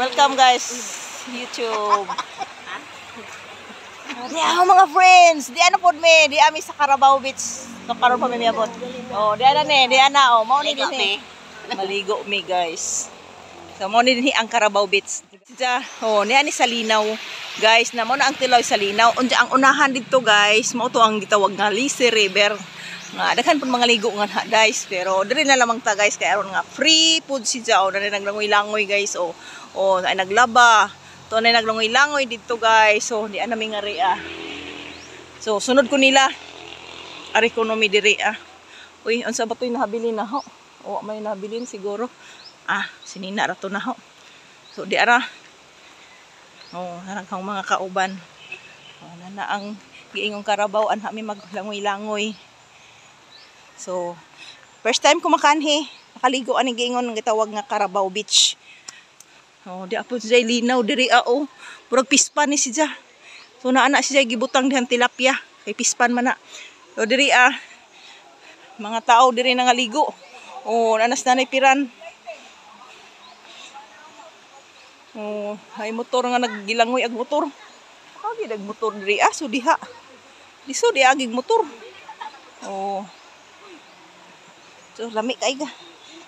Welcome guys, YouTube. Di ako mga friends, di ano po mi, di ami sa Carabao Beach. So karon pa mi miabot. Oh, di ana ni, di ana oh, mao ni din. Maligo mi guys. So mao ni din ang Carabao Beach. Diya, oh, ni ani sa linaw. Guys, na mo na ang tilaw sa linaw. Unja ang unahan dito guys, mao to ang gitawag nga Lisi River. Nga daghan pud mga ligo nga guys, pero diri na lamang ta guys kay aron nga free food si Jao na naglangoy-langoy guys. Oh, ay naglaba. To na naglangoy-langoy dito guys. So di ana mi nga rea. So sunod ko nila. Ari ko no mi diri ah. Uy, unsa ba toy nahabilin na ho? O may nahabilin siguro. Ah, sinina ra to na ho. So di ara. Oh, harang kang mga kauban. Oh, na ang giingong Carabao anha mi maglangoy-langoy. So, first time ko makanhi, nakaligo ani giingon nga gitawag nga Carabao Beach. Oh, di apo siya linaw diri ao. Murag pispan ni siya. So naana siya gibutang dihan tilapia, kay pispan man na. So diri mga tao diri nangaligo. Oh, nanas nanay piran. Oh, hay motor nga naggilangoy ag motor. Agi dag motor diri so diha. Diso di agig motor. Oh. So, lami kay ga.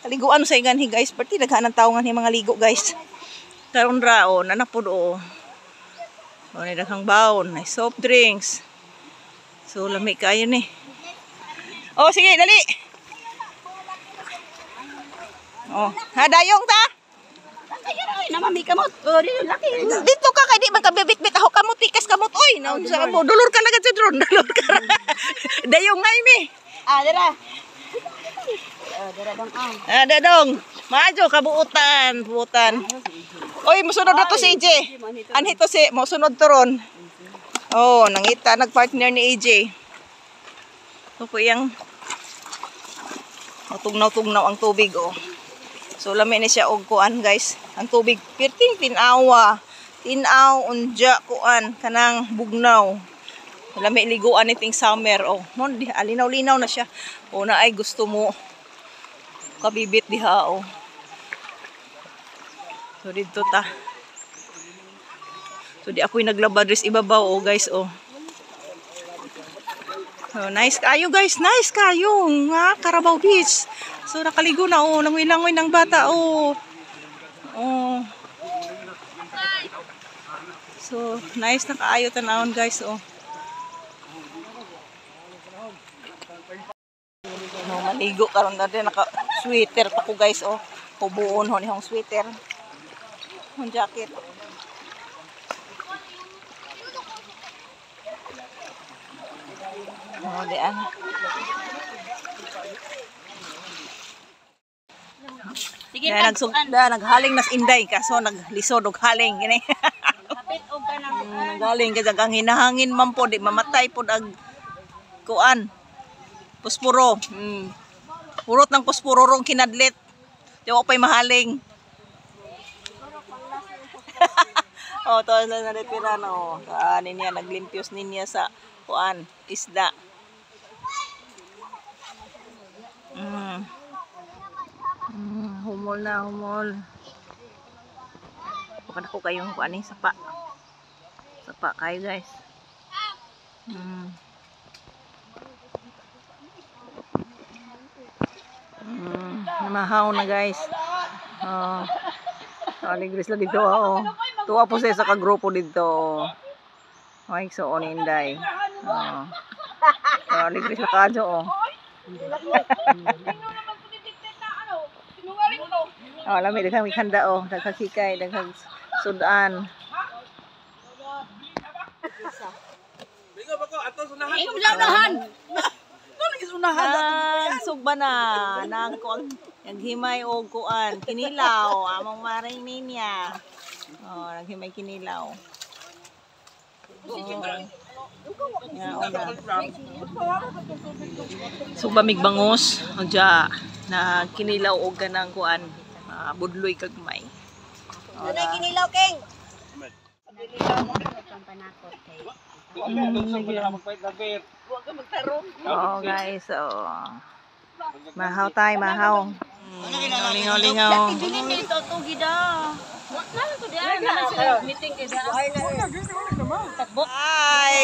Kaliguan sa iganhi guys. Perti daghanan tawo nga ni mga ligo guys. Karon ra nanapod O ni daghang baon, may soft drinks. So, lami kayo ni. Oh, sige, dali. Oh, hadayong ta. Namami kamot. Oh, laki. Dito ka kay di man ka bibit-bit ako kamot tikas kamot oy. Naun sa mo dulur ka lagad sa drone. Dulur ka. Dayong ngay mi. Dira. Dira dong ang. Dadong. Maajo kabuutan, buutan. Oy, mosunod na to si AJ. Anhi to si mo sunod to ron. Oh, nangita nagpartner ni AJ. So po yang tugnaw-tugnaw ang tubig So lami ni siya og kuan guys. Ang tubig pirting tinawa. Tinaw unja kuan kanang bugnaw. Lami liguan niting summer mo di alinaw-linaw na siya. Na ay gusto mo kabibit diha So dito ta. So di ako'y naglaba dress ibabaw guys So nice kayo guys, nice kayo nga Carabao Beach. So nakaligo na langoy-langoy ng bata So nice na kaayo tanawon guys maligo karon dati naka sweater pa ko guys Hubuon ho nihong sweater. Hong jacket. Diyan. Sige, naghaling nas inday kaso naglisod og haling gini. kapit og kanang Nagaling kasi ang hinahangin man po di mamatay po ag kuan. Posporo. Purot ng posporo rong kinadlit. Di ako pa'y mahaling. To na nalipira na Kaanin niya, naglimpyos niya sa kuan, isda. Humol na, humol. Bukan ako kayong kuan sapa. Sapa kayo guys. Mahaw na guys. Aligris lang dito Tuwa po sa kagrupo dito Ay so inday. Aligris na kadyo Lamig daghang handa daghang sikay, daghang sudan. Bingo ba ko ato sunahan? unahan. Sugba na nang kuan naghimay og kuan kinilaw among maring ninya. Naghimay kinilaw. Sugba mig bangus unja na kinilaw og kanang kuan budloy kagmay. Nanay kinilaw king. Guys, mahaw tayo, mahaw. Lingaw-lingaw. Bilin dito to gida. Nalo to dia na sa meeting kay da. Hi.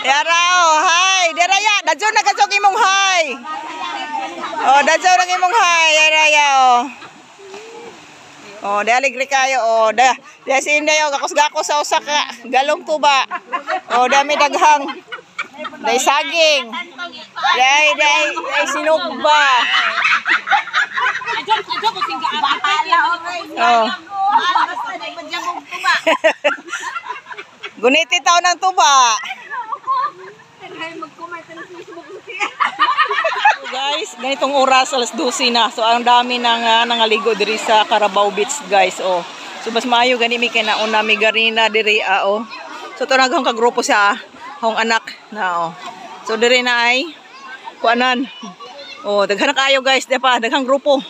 Yarao, hi. Deraya, dadyo na kasok imong hi. Oh, dadyo na imong hi, Yaraya oh. Oh, daligri kayo oh. Da si Inday oh, gakos-gakos sa usa ka galong tuba. Oh, dami daghang. Day saging. Day sinugba. Ajo ko tingga batala. Oh. Guniti tao ng tuba. So guys, ganitong oras, alas 12 na. So ang dami nang nangaligo diri sa Carabao Beach guys. Oh. So mas maayo gani mi kay nauna mi garina diri oh. So to naghang kagrupo sa hong anak na oh. So diri na ay kuanan. Oh, daghan na kayo guys, di pa daghang grupo.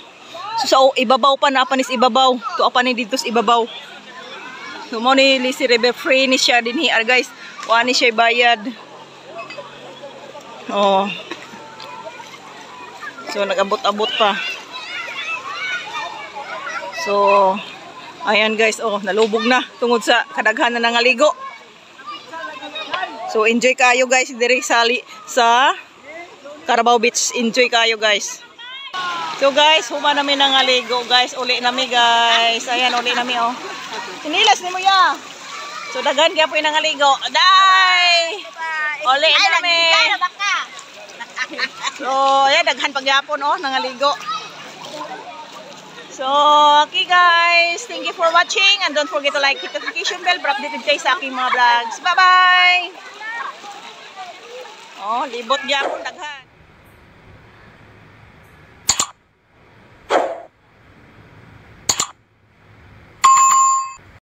So sa ibabaw pa na panis ibabaw. To pa ni dito sa ibabaw. So mo ni Lisi River free ni siya dinhi guys. Wa ni siya bayad. Oh. So nagabot-abot pa. So ayan guys, oh nalubog na tungod sa kadaghan na nangaligo. So enjoy kayo guys diri sa Carabao Beach. Enjoy kayo guys. So guys, huma namin nangaligo guys. Uli nami guys. Ayan uli nami oh. Sinilas ni mo ya. So daghan kaya po yung nangaligo. Day! Uli nami. So ayan daghan pagyapon oh nangaligo. So okay guys, thank you for watching and don't forget to like, hit the notification bell para updated kayo sa aking mga vlogs. Bye bye! Oh, libot gyapon daghan.